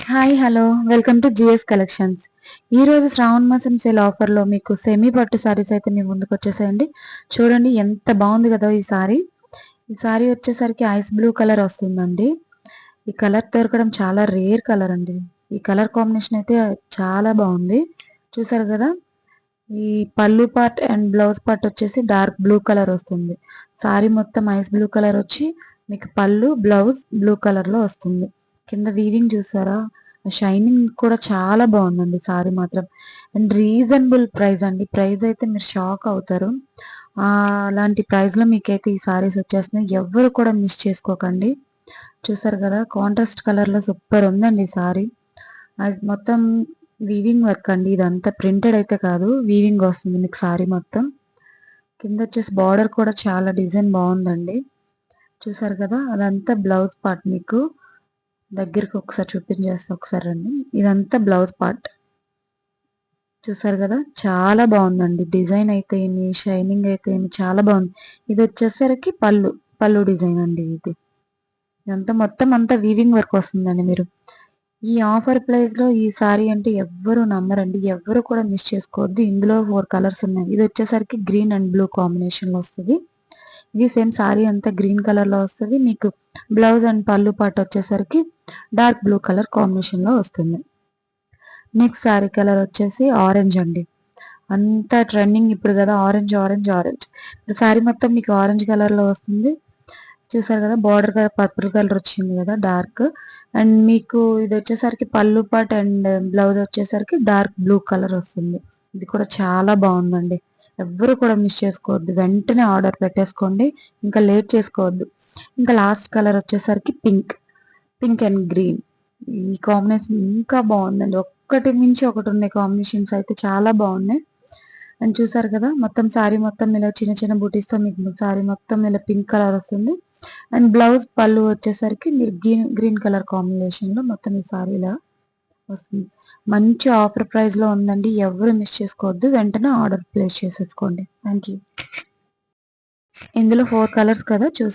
Hi hello welcome to GS collections. ఈరోజు శ్రావణ మాసం sale ఆఫర్లో మీకు సెమీ పట్టు శారీస్ అయితే మీ ముందుకు వచ్చేసాయండి. చూడండి ఎంత బాగుంది కదా ఈ సారీ వచ్చేసరికి ఐస్ బ్లూ కలర్ వస్తుందండి. ఈ కలర్ దొరకడం చాలా రేర్ కలర్ అండి. ఈ కలర్ కాంబినేషన్ అయితే చాలా బాగుంది. చూసారు కదా, ఈ పళ్ళు పార్ట్ అండ్ బ్లౌజ్ పార్ట్ వచ్చేసి డార్క్ బ్లూ కలర్ వస్తుంది. సారీ మొత్తం ఐస్ బ్లూ కలర్ వచ్చి మీకు పళ్ళు బ్లౌజ్ బ్లూ కలర్ లో వస్తుంది. కింద వీవింగ్ చూసారా, షైనింగ్ కూడా చాలా బాగుందండి సారీ మాత్రం. అండ్ రీజనబుల్ ప్రైస్ అండి. ప్రైస్ అయితే మీరు షాక్ అవుతారు. అలాంటి ప్రైస్ లో మీకైతే ఈ సారీస్ వచ్చేస్తున్నాయి. ఎవరు కూడా మిస్ చేసుకోకండి. చూసారు కదా, కాంట్రాస్ట్ కలర్ లో సూపర్ ఉందండి సారీ. అది మొత్తం వీవింగ్ వర్క్ అండి. ఇదంతా ప్రింటెడ్ అయితే కాదు, వీవింగ్ వస్తుంది మీకు సారీ మొత్తం. కింద వచ్చేసి బార్డర్ కూడా చాలా డిజైన్ బాగుందండి. చూసారు కదా, అదంతా బ్లౌజ్ పార్ట్. మీకు దగ్గరికి ఒకసారి చూపించేస్తా, ఒకసారి రండి. ఇదంతా బ్లౌజ్ పార్ట్. చూసారు కదా, చాలా బాగుందండి. డిజైన్ అయితే ఏమి, షైనింగ్ అయితే ఏమి, చాలా బాగుంది. ఇది వచ్చేసరికి పళ్ళు డిజైన్ అండి. ఇదంతా మొత్తం అంతా వీవింగ్ వర్క్ వస్తుందండి. మీరు ఈ ఆఫర్ ప్రైస్ లో ఈ సారీ అంటే ఎవ్వరు నమ్మరండి. ఎవ్వరు కూడా మిస్ చేసుకోవద్దు. ఇందులో 4 కలర్స్ ఉన్నాయి. ఇది వచ్చేసరికి గ్రీన్ అండ్ బ్లూ కాంబినేషన్ లో వస్తుంది. ఇది సేమ్ సారీ అంతా గ్రీన్ కలర్ లో వస్తుంది. మీకు బ్లౌజ్ అండ్ పళ్ళు పార్ట్ వచ్చేసరికి డార్క్ బ్లూ కలర్ కాంబినేషన్ లో వస్తుంది. నెక్స్ట్ సారీ కలర్ వచ్చేసి ఆరెంజ్ అండి. అంతా ట్రెండింగ్ ఇప్పుడు కదా, ఆరెంజ్ ఆరెంజ్ ఆరెంజ్. ఇప్పుడు సారీ మొత్తం మీకు ఆరెంజ్ కలర్ లో వస్తుంది. చూసారు కదా, బార్డర్ కదా పర్పుల్ కలర్ వచ్చింది కదా డార్క్. అండ్ మీకు ఇది వచ్చేసరికి పళ్ళు పార్ట్ అండ్ బ్లౌజ్ వచ్చేసరికి డార్క్ బ్లూ కలర్ వస్తుంది. ఇది కూడా చాలా బాగుందండి. ఎవ్వరు కూడా మిస్ చేసుకోవద్దు. వెంటనే ఆర్డర్ పెట్టేసుకోండి. ఇంకా లేట్ చేసుకోవద్దు. ఇంకా లాస్ట్ కలర్ వచ్చేసరికి పింక్ అండ్ గ్రీన్. ఈ కాంబినేషన్ ఇంకా బాగుందండి. ఒక్కటి మించి ఒకటి ఉన్నాయి. కాంబినేషన్స్ అయితే చాలా బాగున్నాయి. అండ్ చూసారు కదా, మొత్తం సారీ మొత్తం ఇలా చిన్న చిన్న బూటీస్ తో మీకు సారీ మొత్తం ఇలా పింక్ కలర్ వస్తుంది. అండ్ బ్లౌజ్ పళ్ళు వచ్చేసరికి మీరు గ్రీన్ కలర్ కాంబినేషన్ లో మొత్తం ఈ సారీ ఇలా వస్తుంది. మంచి ఆఫర్ ప్రైస్ లో ఉందండి. ఎవరు మిస్ చేసుకోవద్దు. వెంటనే ఆర్డర్ ప్లేస్ చేసేసుకోండి. Thank you. ఇందులో 4 కలర్స్ కదా చూసే